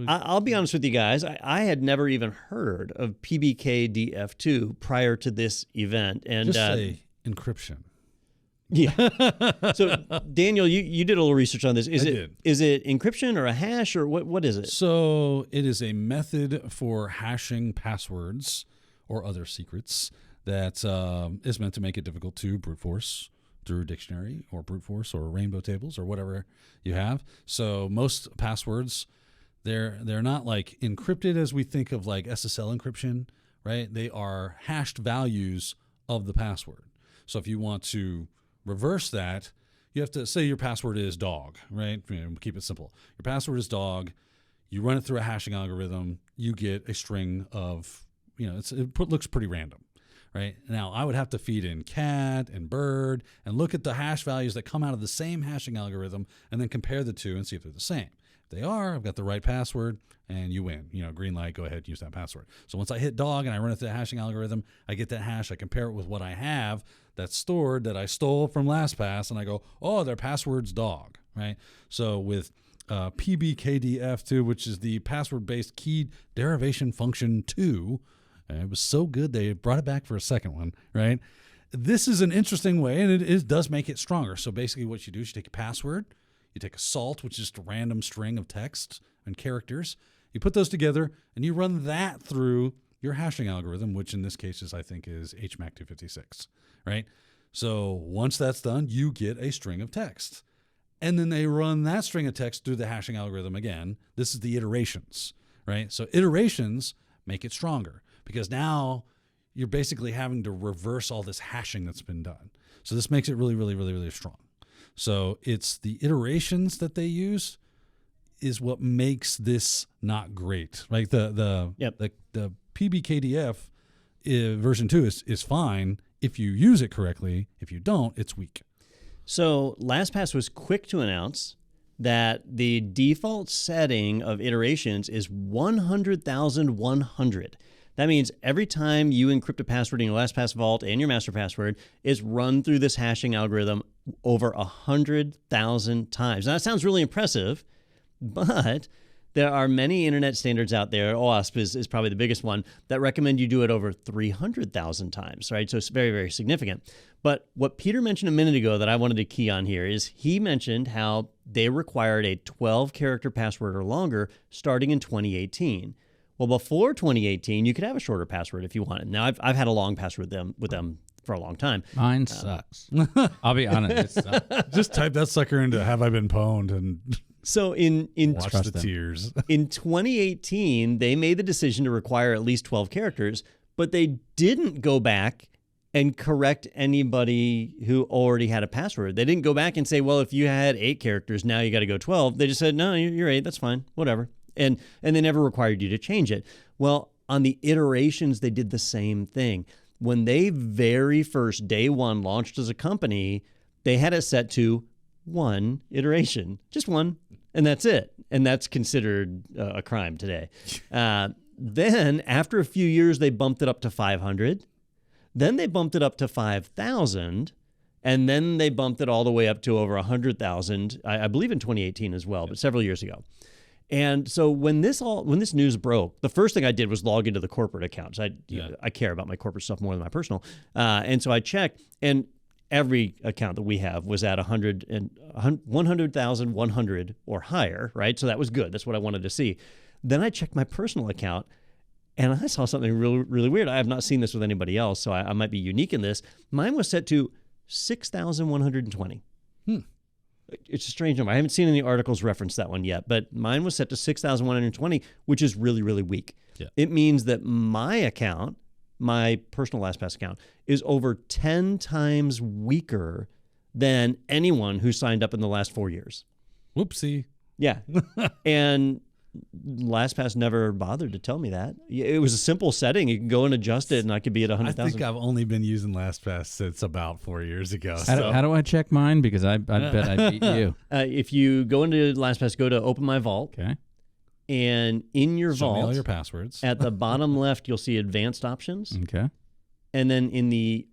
I'll be honest with you guys. I had never even heard of PBKDF2 prior to this event. And Just say encryption. Yeah. So Daniel, you did a little research on this. Is did. it encryption or a hash or what is it? So it is a method for hashing passwords or other secrets that is meant to make it difficult to brute force through dictionary or brute force or rainbow tables or whatever you have. So most passwords, they're not like encrypted as we think of like SSL encryption, right? They are hashed values of the password. So if you want to reverse that, you have to say your password is dog, right? Keep it simple. Your password is dog. You run it through a hashing algorithm. You get a string of, it looks pretty random, right? Now, I would have to feed in cat and bird and look at the hash values that come out of the same hashing algorithm and then compare the two and see if they're the same. If they are, I've got the right password and you win. Green light, go ahead, use that password. So once I hit dog and I run it through the hashing algorithm, I get that hash, I compare it with what I have that's stored that I stole from LastPass, and I go, oh, their password's dog, right? So with PBKDF2, which is the password-based key derivation function 2, it was so good they brought it back for a second one, right? This is an interesting way, and it does make it stronger. So basically what you do is you take a password, you take a salt, which is just a random string of text and characters, you put those together, and you run that through your hashing algorithm, which in this case is, I think, is HMAC 256, right? So once that's done, you get a string of text. And then they run that string of text through the hashing algorithm again. This is the iterations, right? So iterations make it stronger because now you're basically having to reverse all this hashing that's been done. So this makes it really, really, really, really strong. So it's the iterations that they use is what makes this not great. Like the PBKDF version 2 is fine if you use it correctly. If you don't, it's weak. So LastPass was quick to announce that the default setting of iterations is 100,100. That means every time you encrypt a password in your LastPass vault and your master password, it's run through this hashing algorithm over 100,000 times. Now, that sounds really impressive, but there are many internet standards out there. OWASP is probably the biggest one that recommend you do it over 300,000 times, right? So it's very, very significant. But what Peter mentioned a minute ago that I wanted to key on here is he mentioned how they required a 12-character password or longer starting in 2018. Well, before 2018, you could have a shorter password if you wanted. Now, I've had a long password with them for a long time. Mine sucks. I'll be honest. It sucks. Just type that sucker into "Have I been pwned?" and so in watch the tears. In 2018, they made the decision to require at least 12 characters, but they didn't go back and correct anybody who already had a password. They didn't go back and say, well, if you had 8 characters, now you got to go 12. They just said, no, you're 8. That's fine. Whatever. And they never required you to change it. Well, on the iterations, they did the same thing. When they very first day one launched as a company, they had it set to 1 iteration, just 1, and that's it. And that's considered a crime today. Then after a few years, they bumped it up to 500. Then they bumped it up to 5,000. And then they bumped it all the way up to over 100,000, I believe in 2018 as well, but several years ago. And so when this news broke, the first thing I did was log into the corporate accounts. I care about my corporate stuff more than my personal. And so I checked, and every account that we have was at 100,100 or higher, right? So that was good. That's what I wanted to see. Then I checked my personal account, and I saw something really, really weird. I have not seen this with anybody else, so I might be unique in this. Mine was set to 6,120. It's a strange number. I haven't seen any articles reference that one yet, but mine was set to 6,120, which is really, really weak. Yeah. It means that my account, my personal LastPass account, is over 10 times weaker than anyone who signed up in the last 4 years. Whoopsie. Yeah. And LastPass never bothered to tell me that. It was a simple setting. You can go and adjust it, and I could be at 100,000. I think I've only been using LastPass since about 4 years ago. How do I check mine? Because I bet I beat you. If you go into LastPass, go to Open My Vault. Okay. And in your Show me vault, all your passwords. at the bottom left, you'll see advanced options. Okay. And then in the,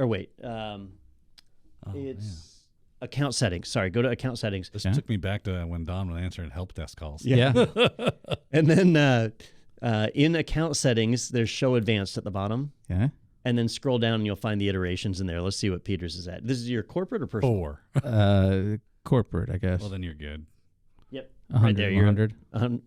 it's account settings. Sorry, go to account settings. This took me back to when Don was answering help desk calls. Yeah. And then in account settings, there's show advanced at the bottom. Okay. And then scroll down and you'll find the iterations in there. Let's see what Peter's is at. This is your corporate or personal? 4. Corporate, I guess. Well, then you're good. Yep. 100, right there. 100.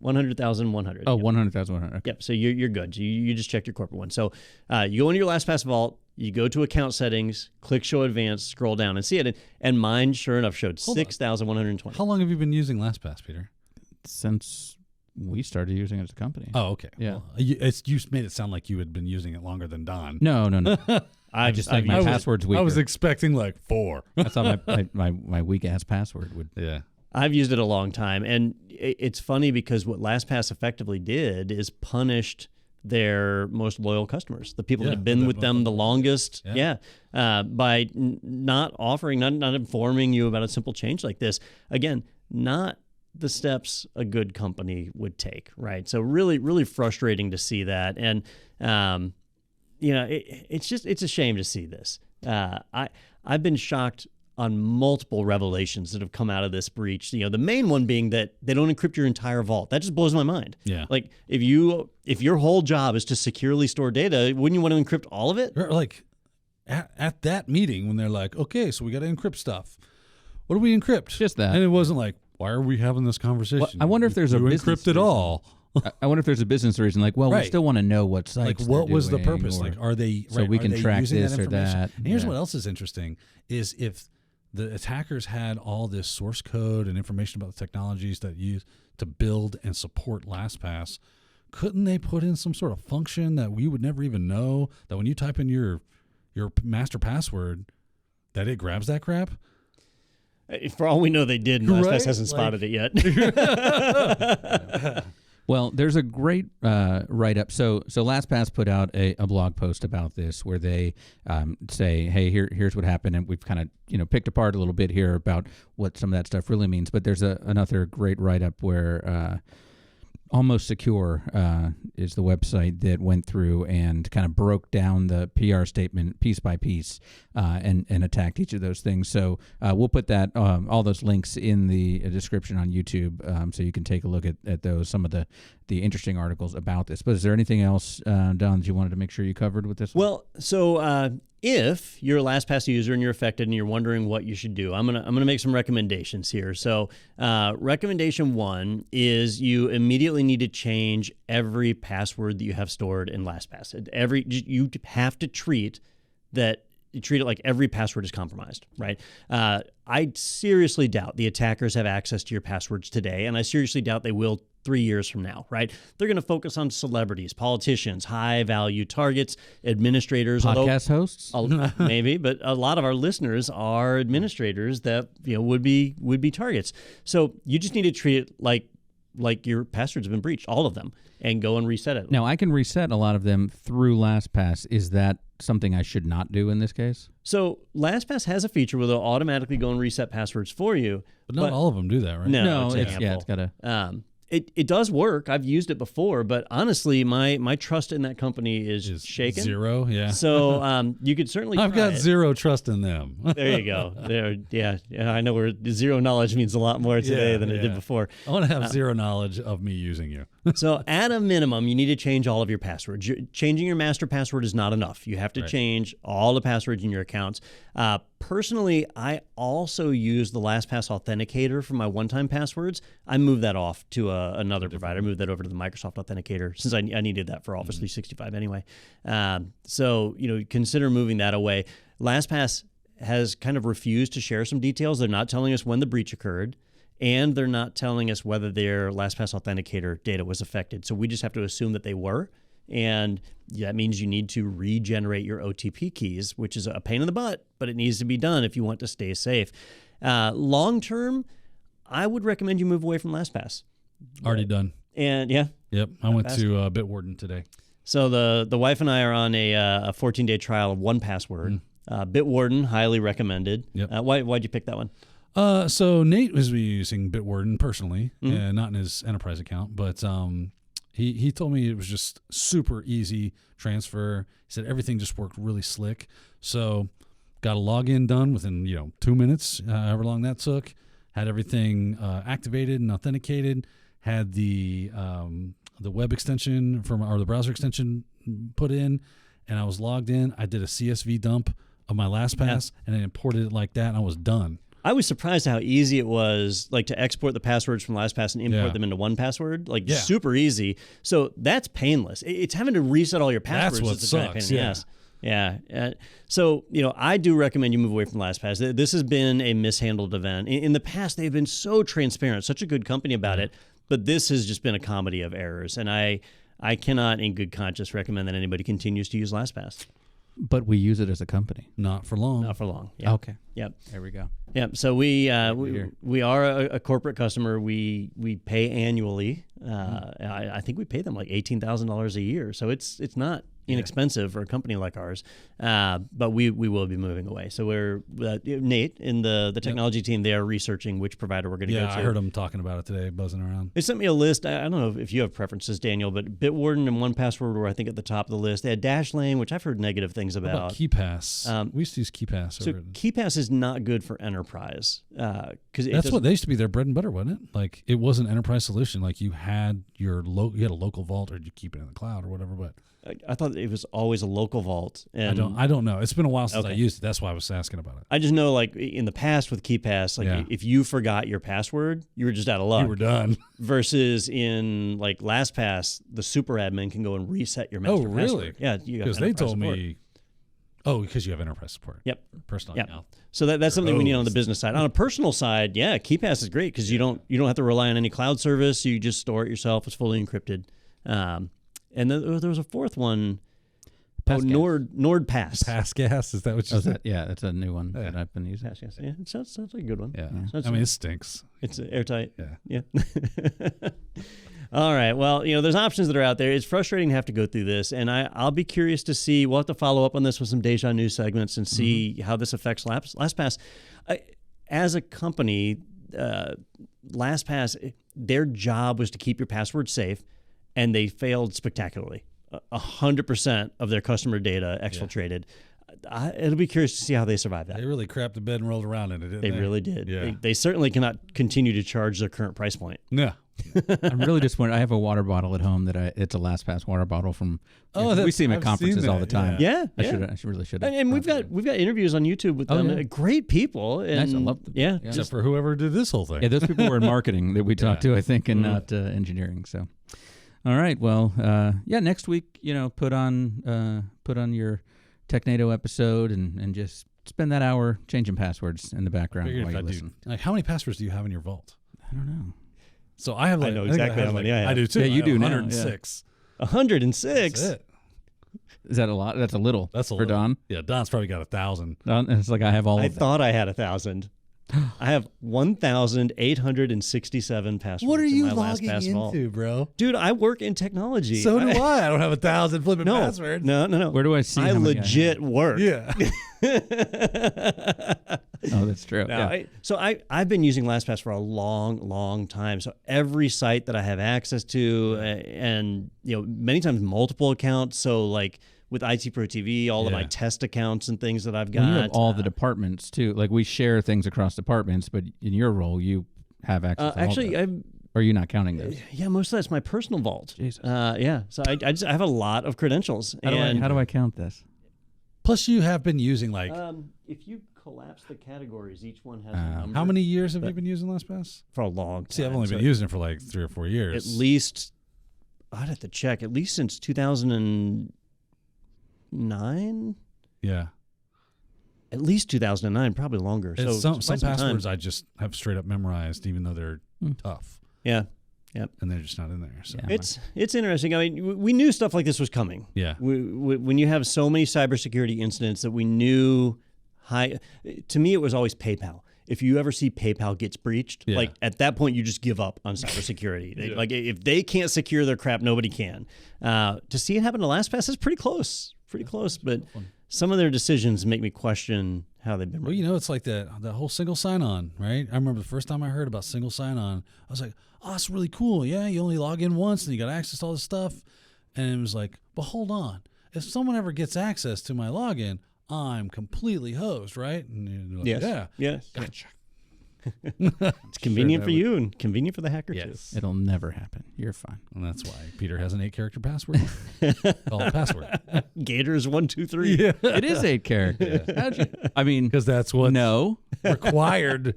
100,100. Oh, yep. 100,100. Okay. Yep. So you're good. You just checked your corporate one. So you go into your LastPass vault, you go to account settings, click show advanced, scroll down and see it. And mine, sure enough, showed 6,120. How long have you been using LastPass, Peter? Since we started using it as a company. Oh, okay. Yeah. Well, you made it sound like you had been using it longer than Don. No. I just think my password's weaker. I was expecting like 4. I thought my weak ass password would. Yeah. I've used it a long time. And it's funny because what LastPass effectively did is punished their most loyal customers, the people that have been with them the longest. By not offering, not informing you about a simple change like this. Again, not the steps a good company would take, right? So really, really frustrating to see that. And, it's a shame to see this. I've been shocked on multiple revelations that have come out of this breach. The main one being that they don't encrypt your entire vault. That just blows my mind. Yeah. Like if your whole job is to securely store data, wouldn't you want to encrypt all of it? Or like at that meeting when they're like, okay, so we got to encrypt stuff. What do we encrypt? Just that. And it wasn't like, why are we having this conversation? Well, I wonder if there's a business encrypt it all. I wonder if there's a business reason. Like, well, Right. we still want to know what sites. Like, what they're was the doing, purpose? or- Like, are they so we are can they track using this or information? that. And here's Yeah. what else is interesting: is if the attackers had all this source code and information about the technologies that use to build and support LastPass, couldn't they put in some sort of function that we would never even know, that when you type in your master password, that it grabs that crap? For all we know, they did, and LastPass Right? hasn't spotted it yet. Well, there's a great write-up. So LastPass put out a blog post about this where they say, hey, here's what happened, and we've kind of picked apart a little bit here about what some of that stuff really means. But there's another great write-up where Almost Secure is the website that went through and kind of broke down the PR statement piece by piece and attacked each of those things. So we'll put that all those links in the description on YouTube, so you can take a look at those, some of the interesting articles about this. But is there anything else, Don, that you wanted to make sure you covered with this one? Well, so if you're a LastPass user and you're affected and you're wondering what you should do, I'm gonna make some recommendations here. So recommendation 1 is you immediately need to change every password that you have stored in LastPass. You have to treat it like every password is compromised, right? I seriously doubt the attackers have access to your passwords today, and I seriously doubt they will 3 years from now, right? They're going to focus on celebrities, politicians, high-value targets, administrators. Podcast hosts? Maybe, but a lot of our listeners are administrators that would be targets. So you just need to treat it like your passwords have been breached, all of them, and go and reset it. Now, I can reset a lot of them through LastPass. Is that something I should not do in this case? So LastPass has a feature where they'll automatically go and reset passwords for you. But not all of them do that, right? No, it's got to. It does work. I've used it before, but honestly, my trust in that company is shaken. 0, yeah. So you could certainly I've try got it. 0 trust in them. There you go. Yeah. I know where 0 knowledge means a lot more today than it did before. I want to have 0 knowledge of me using you. So at a minimum, you need to change all of your passwords. Changing your master password is not enough. You have to change all the passwords in your accounts. Personally, I also use the LastPass Authenticator for my one-time passwords. I moved that off to another provider. I moved that over to the Microsoft Authenticator since I needed that for Office 365 anyway. So consider moving that away. LastPass has kind of refused to share some details. They're not telling us when the breach occurred, and they're not telling us whether their LastPass Authenticator data was affected. So we just have to assume that they were. And that means you need to regenerate your OTP keys, which is a pain in the butt, but it needs to be done if you want to stay safe. Long term, I would recommend you move away from LastPass. Already done. And Yep. I went to Bitwarden today. So the wife and I are on a 14-day trial of 1Password. Bitwarden, highly recommended. Yep. Why'd you pick that one? So Nate was using Bitwarden personally, not in his enterprise account, but He told me it was just super easy transfer. He said everything just worked really slick. So got a login done within 2 minutes, however long that took. Had everything activated and authenticated. Had the web extension or the browser extension put in, and I was logged in. I did a CSV dump of my LastPass, and I imported it like that, and I was done. I was surprised how easy it was, like, to export the passwords from LastPass and import them into 1Password. Like, super easy. So that's painless. It's having to reset all your passwords. That's what that's a giant sucks. pain in the ass. Yeah. So, I do recommend you move away from LastPass. This has been a mishandled event. In the past, they've been so transparent, such a good company about it, but this has just been a comedy of errors. And I cannot, in good conscience, recommend that anybody continues to use LastPass. But we use it as a company. Not for long. Not for long. Yeah. Okay. Yep. There we go. Yep. So we are a corporate customer. We pay annually. I think we pay them like $18,000 a year. So it's not inexpensive for a company like ours. But we will be moving away. So we're Nate in the technology team. They are researching which provider we're going to go to. Yeah, I heard him talking about it today, buzzing around. They sent me a list. I don't know if you have preferences, Daniel, but Bitwarden and 1Password were, I think, at the top of the list. They had Dashlane, which I've heard negative things about. What about KeyPass? We used to use KeyPass. So KeyPass is not good for enterprise because that's what they used to be their bread and butter, wasn't it? Like, it was an enterprise solution. Like, you had you had a local vault, or you keep it in the cloud or whatever. But I thought it was always a local vault. And I don't know. It's been a while since I used it. That's why I was asking about it. I just know, like, in the past with KeyPass, like, if you forgot your password, you were just out of luck. You were done. Versus in, like, LastPass, the super admin can go and reset your master password. Oh, really? Yeah, you got because they told support. me. Oh, because you have enterprise support. Yep. Personal. Yep. Now. So that's something we need on the business side. On a personal side, KeyPass is great because you don't have to rely on any cloud service. You just store it yourself. It's fully encrypted. And then there was a fourth one. NordPass. PassGas, is that what you said? Yeah, that's a new one that I've been using. PassGas. Yeah, it sounds like a good one. Yeah. I mean, it stinks. It's airtight. Yeah. All right. Well, there's options that are out there. It's frustrating to have to go through this, and I'll be curious to see. We'll have to follow up on this with some Deja News segments and see how this affects LastPass. As a company, LastPass, their job was to keep your password safe, and they failed spectacularly. 100% of their customer data exfiltrated. It'll be curious to see how they survive that. They really crapped the bed and rolled around in it, didn't they? They really did. Yeah. They certainly cannot continue to charge their current price point. Yeah. I'm really disappointed. I have a water bottle at home it's a LastPass water bottle from. We see them at conferences all the time. Yeah, I really should have. And we've got interviews on YouTube with them. Yeah. Great people. And nice, I love them. Yeah, except for whoever did this whole thing. Yeah, those people were in marketing that we talked to, I think, and not engineering. So, all right. Well, next week, put on your Technado episode and just spend that hour changing passwords in the background while you listen. Like, how many passwords do you have in your vault? I don't know. So I have. I know exactly how many I have. I do too. Yeah, you do now. 106. 106. That's it. Is that a lot? That's a little. That's a for little. Don. Yeah, Don's probably got 1,000. Don, it's like I have all. I of them. thought I had 1,000. I have 1,867 passwords. What are in you my logging LastPass vault. into, bro? Dude, I work in technology. So do I. I don't have 1,000 flipping No, passwords. no. Where do I see? I how many legit work. Yeah. Oh, that's true. No, I've been using LastPass for a long time. So every site that I have access to, and many times multiple accounts. So like with IT Pro TV, all of my test accounts and things that I've got. Well, you have all the departments too. Like we share things across departments, but in your role, you have access. To actually, all or are you not counting those? Yeah, most of that's my personal vault. Jesus. So I have a lot of credentials. How do I count this? Plus, you have been using if you collapse the categories, each one has a number. How many years have you been using LastPass? For a long time. See, I've only been using it for like 3 or 4 years. At least, I'd have to check. At least since 2009. Yeah. At least 2009, probably longer. So some passwords I just have straight up memorized, even though they're tough. Yeah. Yep. And they're just not in there. So it's interesting. I mean, we knew stuff like this was coming. Yeah. When you have so many cybersecurity incidents that we knew, to me, it was always PayPal. If you ever see PayPal gets breached, like at that point, you just give up on cybersecurity. Like if they can't secure their crap, nobody can. To see it happen to LastPass is pretty close. But some of their decisions make me question how they've been. Well, it's like the whole single sign-on, right? I remember the first time I heard about single sign-on, I was like, oh, it's really cool. Yeah, you only log in once and you got access to all this stuff. And it was like, but hold on. If someone ever gets access to my login, I'm completely hosed, right? And you're like, Yes. yeah. Yes. Gotcha. It's convenient for you and convenient for the hacker too. It'll never happen. You're fine. And that's why Peter has an 8-character password called password. Gators 1, 2, 3. Yeah. It is 8 characters. How'd you? I mean, Because that's what required as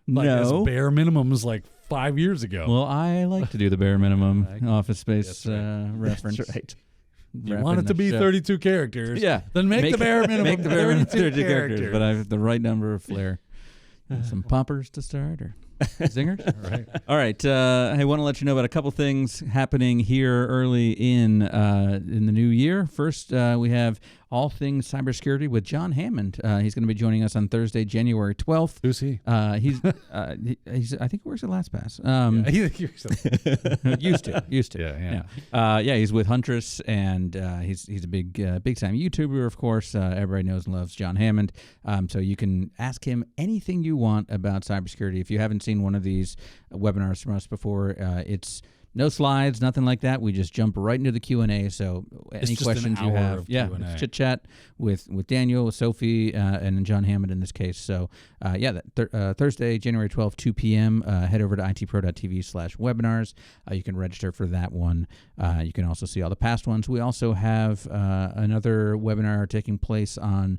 bare minimums like 5 years ago. Well, I like to do the bare minimum Office Space reference. That's right. You want it to be 32 characters. Yeah. Then make the bare minimum Make the bare minimum 32 characters. characters, but I have the right number of flair. Some poppers to start, or zingers. All right. I want to let you know about a couple things happening here early in the new year. First, we have all things cybersecurity with John Hammond. He's going to be joining us on Thursday, January 12th. Who's he? He's I think he works at LastPass. Used to. Yeah. He's with Huntress, and he's a big time YouTuber, of course. Everybody knows and loves John Hammond. So you can ask him anything you want about cybersecurity. If you haven't seen one of these webinars from us before, it's no slides, nothing like that. We just jump right into the Q&A. So any questions you have, it's chit chat with Daniel, with Sophie, and John Hammond in this case. So Thursday, January 12th, 2 p.m. Head over to itpro.tv/webinars. You can register for that one. You can also see all the past ones. We also have another webinar taking place on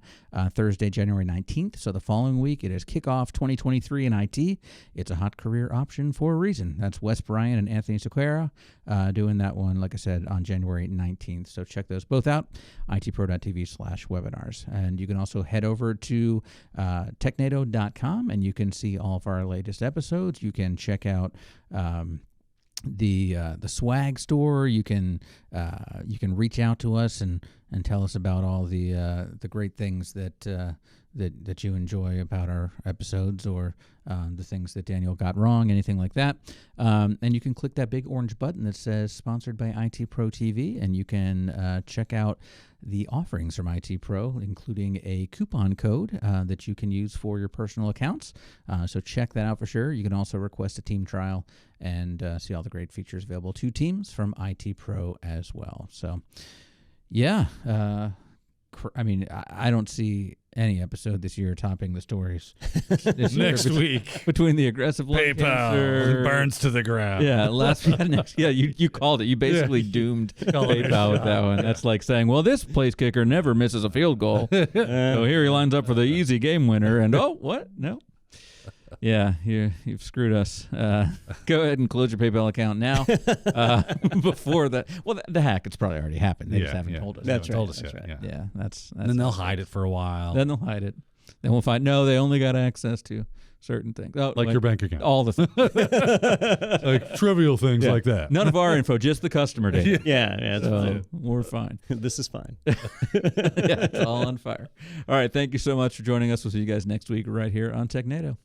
Thursday, January 19th. So the following week, it is Kickoff 2023 in IT. It's a hot career option for a reason. That's Wes Bryant and Anthony Sequeira doing that one, like I said, on January 19th. So check those both out, itpro.tv/webinars. And you can also head over to Technado.com, and you can see all of our latest episodes. You can check out the swag store. You can reach out to us and tell us about all the great things that you enjoy about our episodes, or the things that Daniel got wrong, anything like that. And you can click that big orange button that says sponsored by IT Pro TV, and you can check out the offerings from IT Pro, including a coupon code that you can use for your personal accounts. So check that out for sure. You can also request a team trial and see all the great features available to teams from IT Pro as well. So, yeah. I mean, I don't see any episode this year topping the stories this Next year week between the aggressive lung PayPal cancer, burns to the ground. Yeah, you called it. You basically doomed PayPal with that one. That's like saying, well, this place kicker never misses a field goal, so here he lines up for the easy game winner, and what? No. Yeah, you've screwed us. Go ahead and close your PayPal account now. Before that, well, the hack, it's probably already happened. They just haven't told us. That's right. That's right. Yeah, that's And then they'll hide it for a while. Then they'll hide it. Then we'll find, no, they only got access to certain things. Oh, like your bank account. All the things. Like trivial things like that. None of our info, just the customer data. Yeah, that's fine. We're fine. This is fine. Yeah, it's all on fire. All right, thank you so much for joining us. We'll see you guys next week right here on Technado.